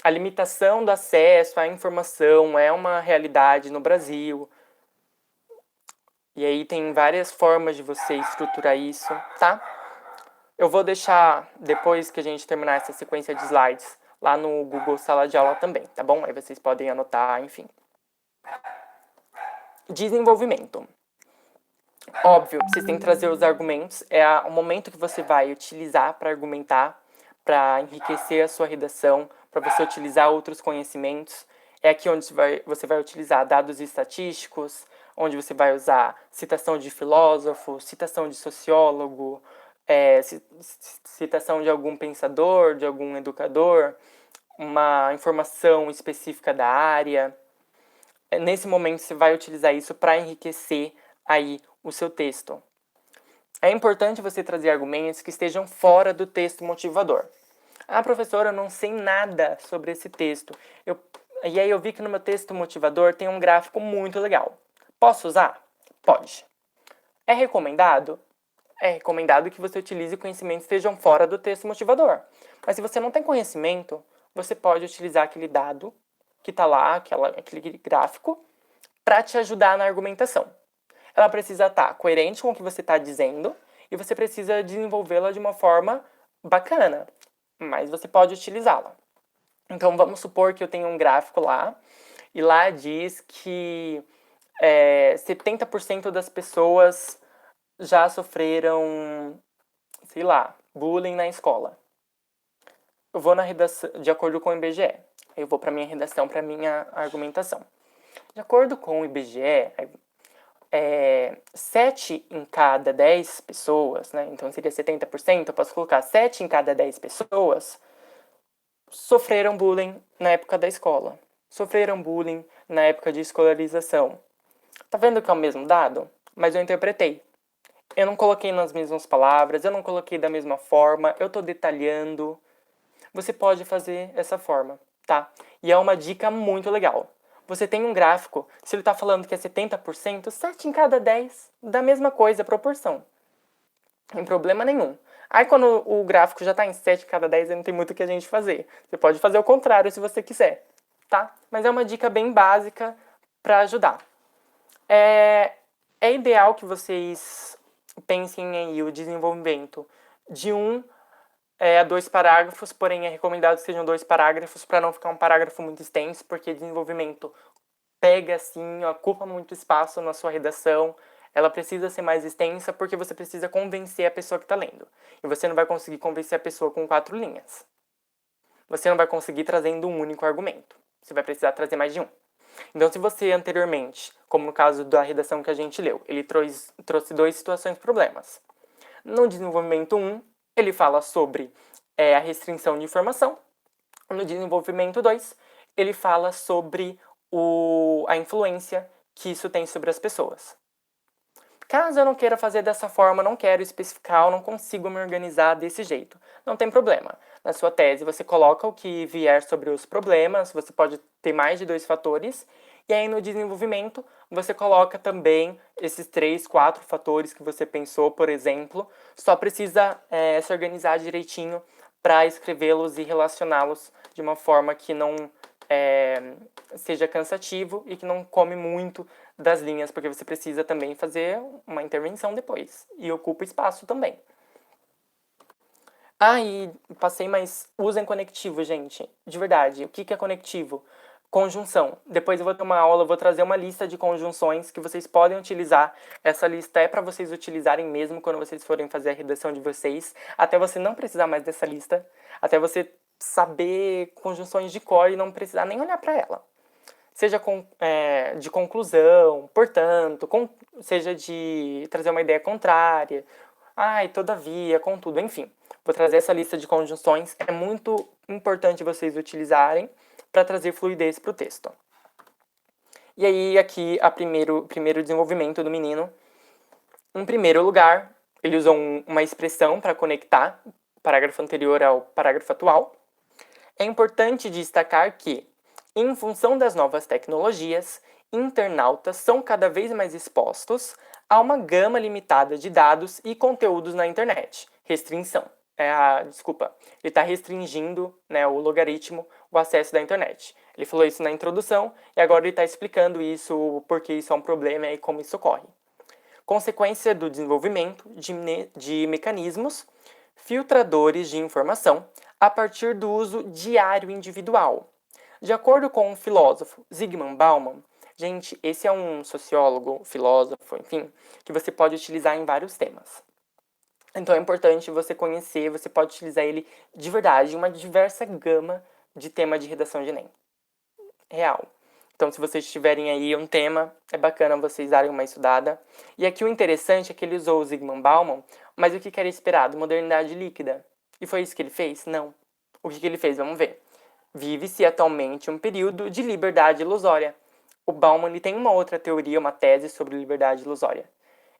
a limitação do acesso à informação é uma realidade no Brasil. E aí tem várias formas de você estruturar isso, tá? Eu vou deixar, depois que a gente terminar essa sequência de slides, lá no Google Sala de Aula também, tá bom? Aí vocês podem anotar, enfim. Desenvolvimento. Óbvio, vocês têm que trazer os argumentos. É o momento que você vai utilizar para argumentar, para enriquecer a sua redação, para você utilizar outros conhecimentos. É aqui onde você vai utilizar dados estatísticos, onde você vai usar citação de filósofo, citação de sociólogo, citação de algum pensador, de algum educador, uma informação específica da área. Nesse momento você vai utilizar isso para enriquecer aí o seu texto. É importante você trazer argumentos que estejam fora do texto motivador. Ah, professora, eu não sei nada sobre esse texto. E aí eu vi que no meu texto motivador tem um gráfico muito legal. Posso usar? Pode. É recomendado? É recomendado que você utilize conhecimentos que estejam fora do texto motivador. Mas se você não tem conhecimento, você pode utilizar aquele dado que está lá, aquele gráfico, para te ajudar na argumentação. Ela precisa estar coerente com o que você está dizendo e você precisa desenvolvê-la de uma forma bacana, mas você pode utilizá-la. Então, vamos supor que eu tenho um gráfico lá, e lá diz que 70% das pessoas já sofreram, sei lá, bullying na escola. Eu vou na redação, de acordo com o IBGE. Eu vou para minha redação, para minha argumentação. De acordo com o IBGE, 7 em cada 10 pessoas, né? Então seria 70%, eu posso colocar 7 em cada 10 pessoas sofreram bullying na época da escola. Sofreram bullying na época de escolarização. Tá vendo que é o mesmo dado? Mas eu interpretei. Eu não coloquei nas mesmas palavras, eu não coloquei da mesma forma, eu tô detalhando. Você pode fazer essa forma, tá? E é uma dica muito legal. Você tem um gráfico, se ele está falando que é 70%, 7 em cada 10, da mesma coisa, proporção. Não tem problema nenhum. Aí quando o gráfico já está em 7 em cada 10, aí não tem muito o que a gente fazer. Você pode fazer o contrário se você quiser, tá? Mas é uma dica bem básica para ajudar. É ideal que vocês pensem aí o desenvolvimento de 1 a 2 parágrafos, porém é recomendado que sejam 2 parágrafos para não ficar um parágrafo muito extenso, porque desenvolvimento pega assim, ocupa muito espaço na sua redação, ela precisa ser mais extensa porque você precisa convencer a pessoa que está lendo. E você não vai conseguir convencer a pessoa com 4 linhas. Você não vai conseguir trazendo um único argumento. Você vai precisar trazer mais de um. Então, se você anteriormente, como no caso da redação que a gente leu, ele trouxe 2 situações problemas. No desenvolvimento 1, ele fala sobre a restrição de informação. No desenvolvimento 2, ele fala sobre a influência que isso tem sobre as pessoas. Caso eu não queira fazer dessa forma, não quero especificar, eu não consigo me organizar desse jeito, não tem problema. Na sua tese, você coloca o que vier sobre os problemas, você pode ter mais de 2 fatores, e aí no desenvolvimento, você coloca também esses 3, 4 fatores que você pensou, por exemplo, só precisa se organizar direitinho para escrevê-los e relacioná-los de uma forma que não seja cansativo e que não come muito das linhas, porque você precisa também fazer uma intervenção depois e ocupa espaço também. E passei, mas usem conectivo, gente. De verdade, o que é conectivo? Conjunção. Depois eu vou ter uma aula, eu vou trazer uma lista de conjunções que vocês podem utilizar. Essa lista é para vocês utilizarem mesmo quando vocês forem fazer a redação de vocês, até você não precisar mais dessa lista, até você saber conjunções de cor e não precisar nem olhar para ela. Seja de conclusão, portanto, seja de trazer uma ideia contrária, todavia, contudo, enfim. Vou trazer essa lista de conjunções, é muito importante vocês utilizarem para trazer fluidez para o texto. E aí, aqui, primeiro desenvolvimento do menino. Em primeiro lugar, ele usou uma expressão para conectar o parágrafo anterior ao parágrafo atual. É importante destacar que, em função das novas tecnologias, internautas são cada vez mais expostos a uma gama limitada de dados e conteúdos na internet. Restrição. Ele está restringindo, o logaritmo, o acesso da internet. Ele falou isso na introdução e agora ele está explicando isso, porque isso é um problema e como isso ocorre. Consequência do desenvolvimento de mecanismos filtradores de informação a partir do uso diário individual. De acordo com o filósofo Zygmunt Bauman, gente, esse é um sociólogo, filósofo, enfim, que você pode utilizar em vários temas. Então é importante você conhecer, você pode utilizar ele de verdade em uma diversa gama de tema de redação de Enem. Real. Então, se vocês tiverem aí um tema, é bacana vocês darem uma estudada. E aqui o interessante é que ele usou o Zygmunt Bauman, mas o que era esperado? Modernidade líquida. E foi isso que ele fez? Não. O que ele fez? Vamos ver. Vive-se atualmente um período de liberdade ilusória. O Bauman ele tem uma outra teoria, uma tese sobre liberdade ilusória.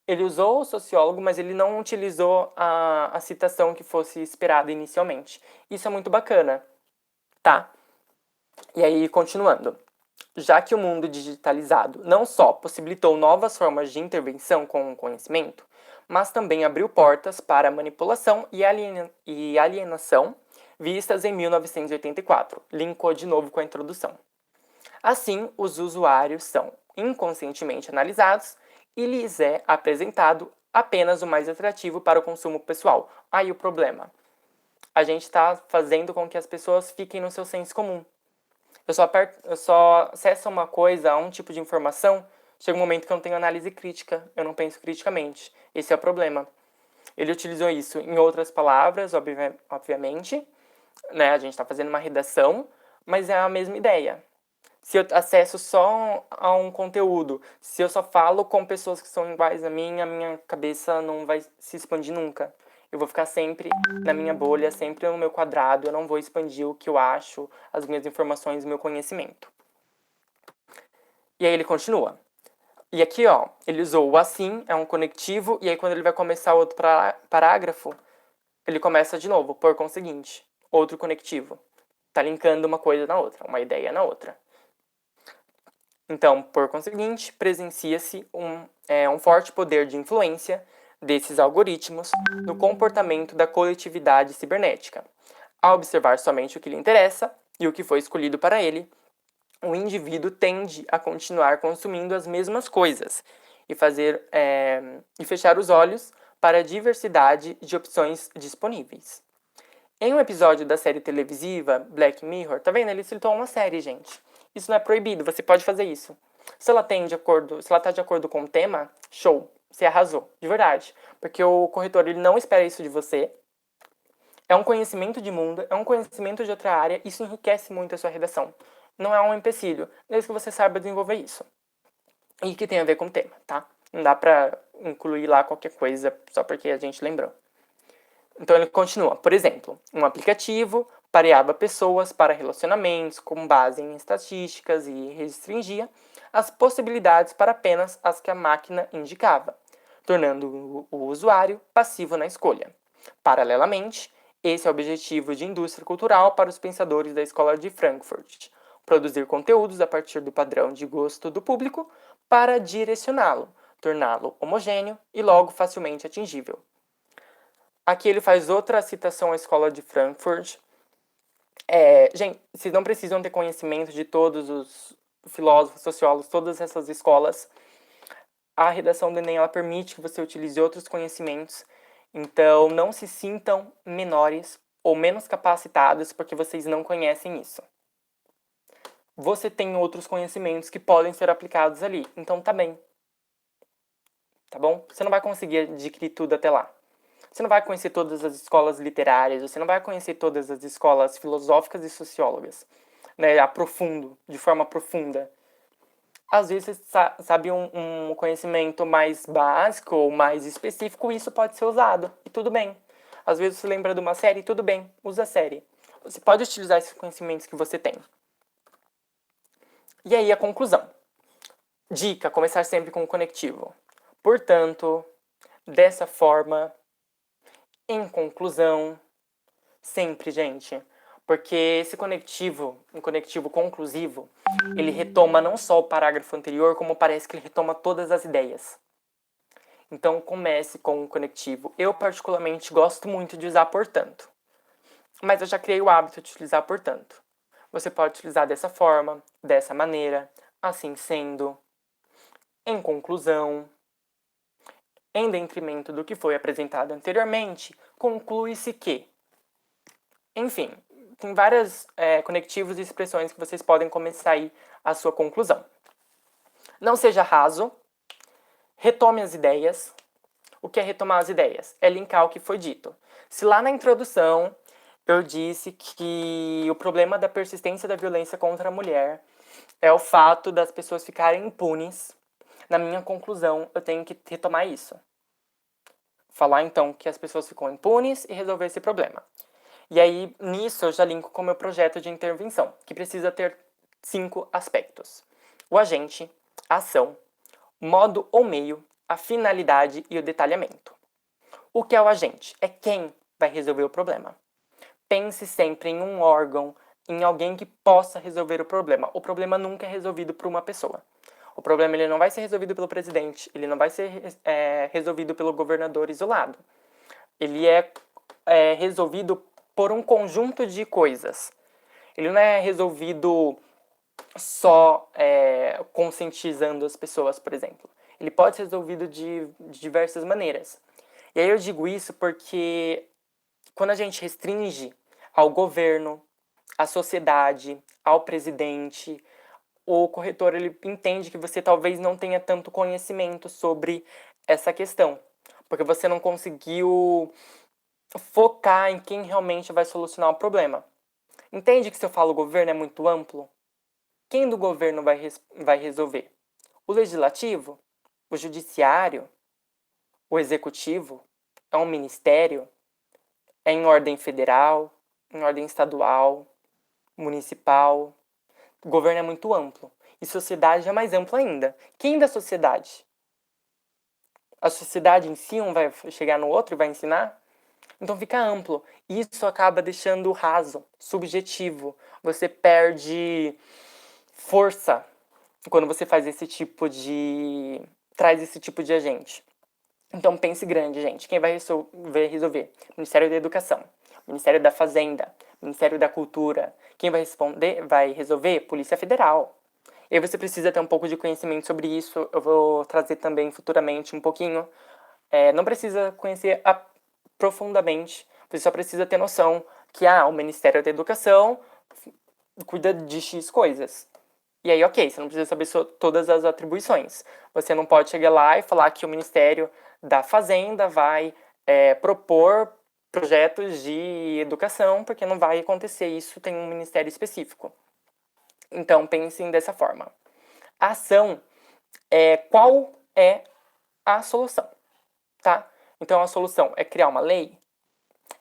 Ele usou o sociólogo, mas ele não utilizou a citação que fosse esperada inicialmente. Isso é muito bacana, tá? E aí, continuando. Já que o mundo digitalizado não só possibilitou novas formas de intervenção com o conhecimento, mas também abriu portas para manipulação e alienação vistas em 1984. Linkou de novo com a introdução. Assim, os usuários são inconscientemente analisados e lhes é apresentado apenas o mais atrativo para o consumo pessoal. Aí o problema. A gente está fazendo com que as pessoas fiquem no seu senso comum. Eu só acesso uma coisa, um tipo de informação, chega um momento que eu não tenho análise crítica, eu não penso criticamente. Esse é o problema. Ele utilizou isso em outras palavras, obviamente, né? A gente está fazendo uma redação, mas é a mesma ideia. Se eu acesso só a um conteúdo, se eu só falo com pessoas que são iguais a minha cabeça não vai se expandir nunca. Eu vou ficar sempre na minha bolha, sempre no meu quadrado, eu não vou expandir o que eu acho, as minhas informações, o meu conhecimento. E aí ele continua. E aqui, ele usou o assim, é um conectivo, e aí quando ele vai começar outro parágrafo, ele começa de novo, por conseguinte, outro conectivo. Tá linkando uma coisa na outra, uma ideia na outra. Então, por conseguinte, presencia-se um forte poder de influência desses algoritmos no comportamento da coletividade cibernética. Ao observar somente o que lhe interessa e o que foi escolhido para ele, o indivíduo tende a continuar consumindo as mesmas coisas e fechar os olhos para a diversidade de opções disponíveis. Em um episódio da série televisiva Black Mirror, tá vendo? Ele citou uma série, gente. Isso não é proibido, você pode fazer isso. Se ela tá de acordo com o tema, show, você arrasou, de verdade. Porque o corretor, ele não espera isso de você. É um conhecimento de mundo, é um conhecimento de outra área, isso enriquece muito a sua redação. Não é um empecilho, desde que você saiba desenvolver isso. E que tem a ver com o tema, tá? Não dá pra incluir lá qualquer coisa só porque a gente lembrou. Então ele continua. Por exemplo, um aplicativo pareava pessoas para relacionamentos com base em estatísticas e restringia as possibilidades para apenas as que a máquina indicava, tornando o usuário passivo na escolha. Paralelamente, esse é o objetivo de indústria cultural para os pensadores da Escola de Frankfurt: produzir conteúdos a partir do padrão de gosto do público para direcioná-lo, torná-lo homogêneo e logo facilmente atingível. Aqui ele faz outra citação à Escola de Frankfurt. Gente, vocês não precisam ter conhecimento de todos os filósofos, sociólogos, todas essas escolas. A redação do Enem, ela permite que você utilize outros conhecimentos. Então, não se sintam menores ou menos capacitados porque vocês não conhecem isso. Você tem outros conhecimentos que podem ser aplicados ali. Então, tá bem. Tá bom? Você não vai conseguir adquirir tudo até lá. Você não vai conhecer todas as escolas literárias, você não vai conhecer todas as escolas filosóficas e sociólogas, né, de forma profunda. Às vezes você sabe um conhecimento mais básico ou mais específico, e isso pode ser usado, e tudo bem. Às vezes você lembra de uma série, tudo bem, usa a série. Você pode utilizar esses conhecimentos que você tem. E aí a conclusão. Dica: começar sempre com o conectivo. Portanto, dessa forma, em conclusão, sempre, gente, porque esse conectivo, um conectivo conclusivo, ele retoma não só o parágrafo anterior, como parece que ele retoma todas as ideias. Então, comece com o conectivo. Eu, particularmente, gosto muito de usar portanto, mas eu já criei o hábito de utilizar portanto. Você pode utilizar dessa forma, dessa maneira, assim sendo, em conclusão. Em detrimento do que foi apresentado anteriormente, conclui-se que. Enfim, tem vários conectivos e expressões que vocês podem começar aí a sua conclusão. Não seja raso, retome as ideias. O que é retomar as ideias? É linkar o que foi dito. Se lá na introdução eu disse que o problema da persistência da violência contra a mulher é o fato das pessoas ficarem impunes, na minha conclusão eu tenho que retomar isso. Falar então que as pessoas ficam impunes e resolver esse problema. E aí, nisso, eu já linko com o meu projeto de intervenção, que precisa ter 5 aspectos: o agente, a ação, modo ou meio, a finalidade e o detalhamento. O que é o agente? É quem vai resolver o problema. Pense sempre em um órgão, em alguém que possa resolver o problema. O problema nunca é resolvido por uma pessoa. O problema ele não vai ser resolvido pelo presidente, ele não vai ser resolvido pelo governador isolado. Ele é resolvido por um conjunto de coisas. Ele não é resolvido só conscientizando as pessoas, por exemplo. Ele pode ser resolvido de diversas maneiras. E aí eu digo isso porque quando a gente restringe ao governo, à sociedade, ao presidente, o corretor ele entende que você talvez não tenha tanto conhecimento sobre essa questão, porque você não conseguiu focar em quem realmente vai solucionar o problema. Entende que se eu falo governo é muito amplo? Quem do governo vai resolver? O legislativo? O judiciário? O executivo? É um ministério? É em ordem federal? Em ordem estadual? Municipal? O governo é muito amplo. E sociedade é mais amplo ainda. Quem da sociedade? A sociedade em si, um vai chegar no outro e vai ensinar? Então fica amplo. Isso acaba deixando raso, subjetivo. Você perde força quando você faz traz esse tipo de agente. Então pense grande, gente. Quem vai resolver? Ministério da Educação, Ministério da Fazenda, Ministério da Cultura. Quem vai resolver? Polícia Federal. E aí você precisa ter um pouco de conhecimento sobre isso. Eu vou trazer também futuramente um pouquinho Não precisa conhecer profundamente, você só precisa ter noção que o Ministério da Educação cuida de X coisas. E aí, ok, você não precisa saber todas as atribuições. Você não pode chegar lá e falar que o Ministério da Fazenda vai propor projetos de educação, porque não vai acontecer isso, tem um ministério específico. Então, pensem dessa forma. A ação qual é a solução, tá? Então, a solução é criar uma lei,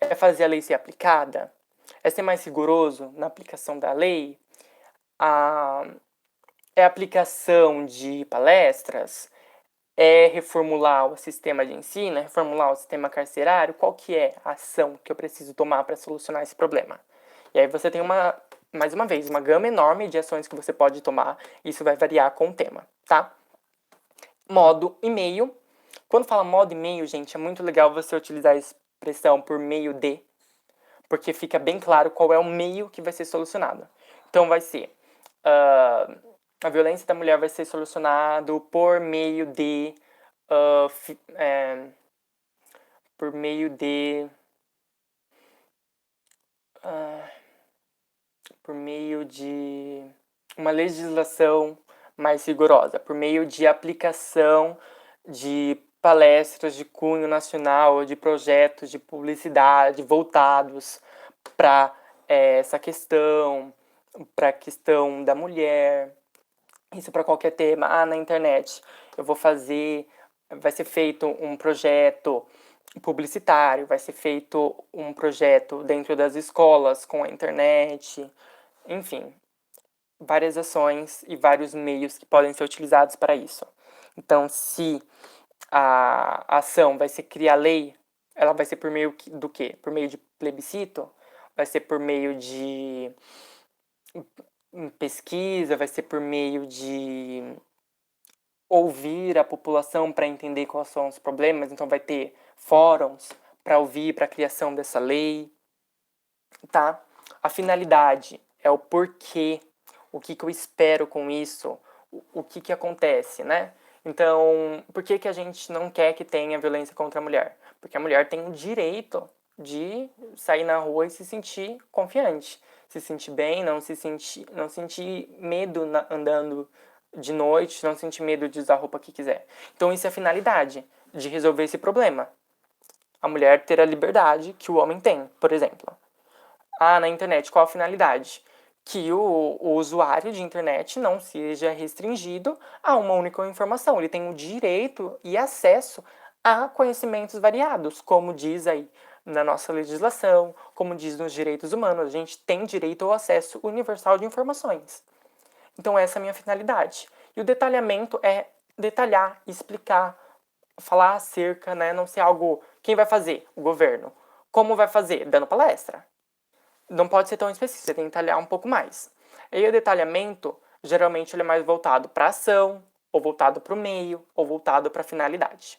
é fazer a lei ser aplicada, é ser mais rigoroso na aplicação da lei, é aplicação de palestras, é reformular o sistema de ensino, é reformular o sistema carcerário. Qual que é a ação que eu preciso tomar para solucionar esse problema? E aí você tem mais uma vez, uma gama enorme de ações que você pode tomar. Isso vai variar com o tema, tá? Modo e-mail. Quando fala modo e-mail, gente, é muito legal você utilizar a expressão por meio de, porque fica bem claro qual é o meio que vai ser solucionado. Então vai ser a violência da mulher vai ser solucionado por meio de por meio de uma legislação mais rigorosa, por meio de aplicação de palestras de cunho nacional, de projetos de publicidade voltados para essa questão, para a questão da mulher. Isso para qualquer tema. Na internet vai ser feito um projeto publicitário, vai ser feito um projeto dentro das escolas com a internet, enfim, várias ações e vários meios que podem ser utilizados para isso. Então, se a ação vai ser criar lei, ela vai ser por meio do quê? Por meio de plebiscito? Vai ser por meio de pesquisa? Vai ser por meio de ouvir a população para entender quais são os problemas? Então vai ter fóruns para ouvir, para a criação dessa lei, tá? A finalidade é o porquê, o que eu espero com isso, o que acontece, né? Então, por que a gente não quer que tenha violência contra a mulher? Porque a mulher tem o direito de sair na rua e se sentir confiante, se sentir bem, não sentir medo andando de noite, não sentir medo de usar a roupa que quiser. Então, isso é a finalidade de resolver esse problema. A mulher ter a liberdade que o homem tem, por exemplo. Na internet, qual a finalidade? Que o usuário de internet não seja restringido a uma única informação. Ele tem o direito e acesso a conhecimentos variados, como diz aí na nossa legislação, como diz nos direitos humanos. A gente tem direito ao acesso universal de informações. Então, essa é a minha finalidade. E o detalhamento é detalhar, explicar, falar acerca, né? Não ser algo... Quem vai fazer? O governo. Como vai fazer? Dando palestra. Não pode ser tão específico, você tem que detalhar um pouco mais. E o detalhamento, geralmente, ele é mais voltado para a ação, ou voltado para o meio, ou voltado para a finalidade.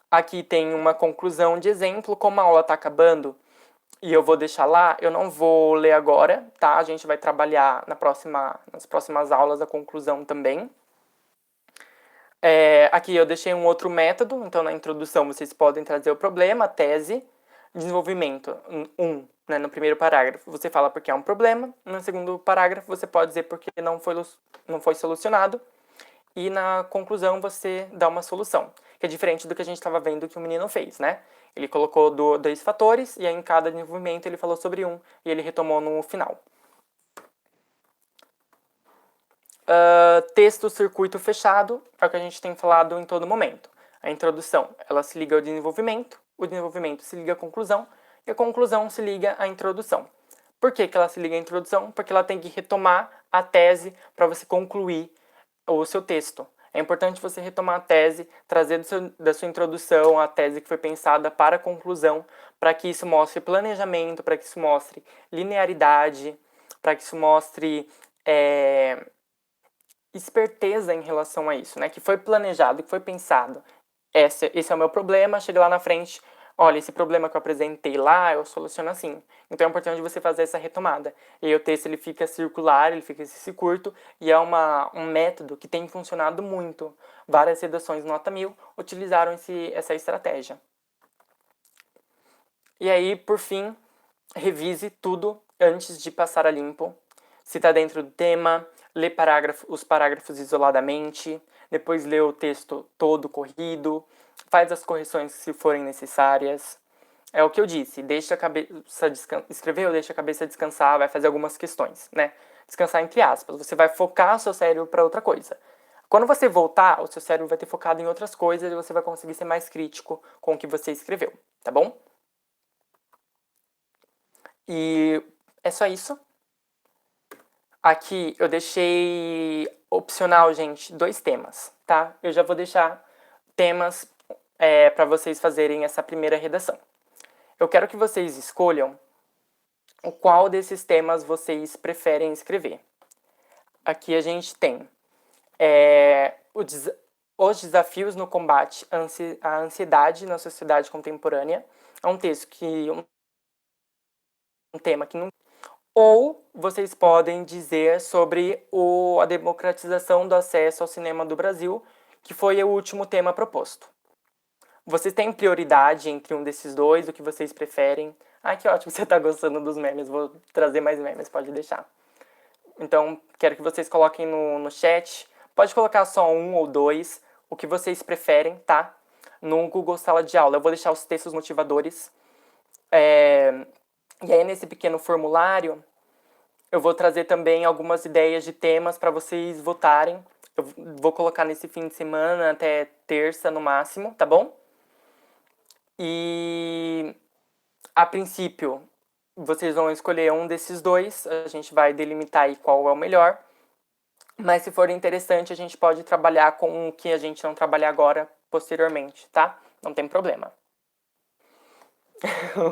Aqui tem uma conclusão de exemplo, como a aula está acabando, e eu vou deixar lá, eu não vou ler agora, tá? A gente vai trabalhar nas próximas aulas a conclusão também. Aqui eu deixei um outro método, então na introdução vocês podem trazer o problema, a tese, desenvolvimento. Né, no primeiro parágrafo você fala porque é um problema, no segundo parágrafo você pode dizer porque não foi solucionado, e na conclusão você dá uma solução, que é diferente do que a gente estava vendo que o menino fez, né? Ele colocou dois fatores, e aí em cada desenvolvimento ele falou sobre um, e ele retomou no final. Texto circuito fechado é o que a gente tem falado em todo momento. A introdução, ela se liga ao desenvolvimento, o desenvolvimento se liga à conclusão, e a conclusão se liga à introdução. Por que ela se liga à introdução? Porque ela tem que retomar a tese para você concluir o seu texto. É importante você retomar a tese, trazer da sua introdução a tese que foi pensada para a conclusão, para que isso mostre planejamento, para que isso mostre linearidade, para que isso mostre esperteza em relação a isso, né? Que foi planejado, que foi pensado. Esse é o meu problema, chega lá na frente, olha, esse problema que eu apresentei lá, eu soluciono assim. Então é importante você fazer essa retomada. E aí o texto ele fica circular, ele fica esse curto, e é um método que tem funcionado muito. Várias redações nota 1000 utilizaram essa estratégia. E aí, por fim, revise tudo antes de passar a limpo. Se está dentro do tema, lê os parágrafos isoladamente, depois lê o texto todo corrido, faz as correções se forem necessárias. É o que eu disse, deixa a cabeça escrever, deixa a cabeça descansar, vai fazer algumas questões, né? Descansar entre aspas, você vai focar o seu cérebro para outra coisa. Quando você voltar, o seu cérebro vai ter focado em outras coisas e você vai conseguir ser mais crítico com o que você escreveu, tá bom? E é só isso. Aqui eu deixei opcional, gente, 2 temas, tá? Eu já vou deixar temas para vocês fazerem essa primeira redação. Eu quero que vocês escolham qual desses temas vocês preferem escrever. Aqui a gente tem os desafios no combate à ansiedade na sociedade contemporânea. É um texto um tema que não... Ou vocês podem dizer sobre a democratização do acesso ao cinema do Brasil, que foi o último tema proposto. Vocês têm prioridade entre um desses dois, o que vocês preferem? Ah, que ótimo, você está gostando dos memes, vou trazer mais memes, pode deixar. Então, quero que vocês coloquem no chat, pode colocar só 1 ou 2, o que vocês preferem, tá? No Google Sala de Aula, eu vou deixar os textos motivadores. E aí, nesse pequeno formulário, eu vou trazer também algumas ideias de temas para vocês votarem. Eu vou colocar nesse fim de semana, até terça no máximo, tá bom? E, a princípio, vocês vão escolher um desses dois, a gente vai delimitar aí qual é o melhor. Mas se for interessante, a gente pode trabalhar com o que a gente não trabalhar agora, posteriormente, tá? Não tem problema.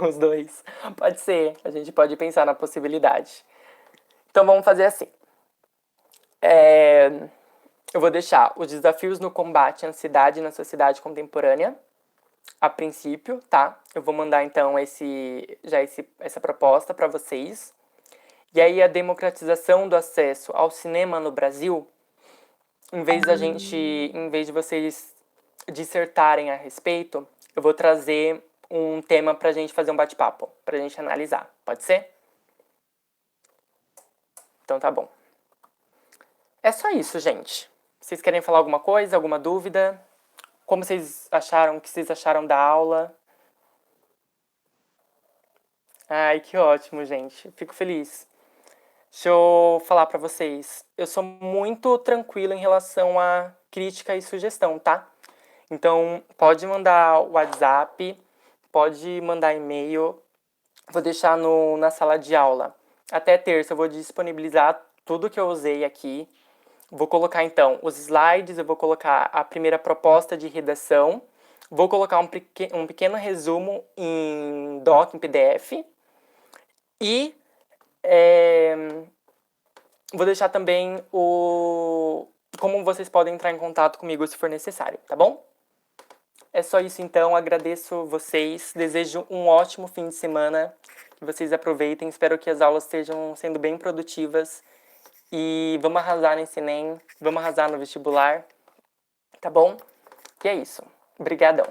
Os dois. Pode ser, a gente pode pensar na possibilidade. Então vamos fazer assim. Eu vou deixar os desafios no combate à ansiedade na sociedade contemporânea, a princípio, tá? Eu vou mandar então essa proposta para vocês. E aí a democratização do acesso ao cinema no Brasil, em vez de vocês dissertarem a respeito, eu vou trazer um tema pra gente fazer um bate-papo, pra gente analisar. Pode ser? Então tá bom. É só isso, gente. Vocês querem falar alguma coisa, alguma dúvida? Como vocês acharam, o que vocês acharam da aula? Ai, que ótimo, gente. Fico feliz. Deixa eu falar pra vocês. Eu sou muito tranquilo em relação a crítica e sugestão, tá? Então, pode mandar WhatsApp, pode mandar e-mail. Vou deixar na sala de aula. Até terça eu vou disponibilizar tudo que eu usei aqui. Vou colocar, então, os slides, eu vou colocar a primeira proposta de redação. Vou colocar um pequeno resumo em doc, em PDF. E vou deixar também como vocês podem entrar em contato comigo se for necessário, tá bom? É só isso então, agradeço vocês, desejo um ótimo fim de semana, que vocês aproveitem, espero que as aulas estejam sendo bem produtivas e vamos arrasar nesse Enem, vamos arrasar no vestibular, tá bom? E é isso, brigadão.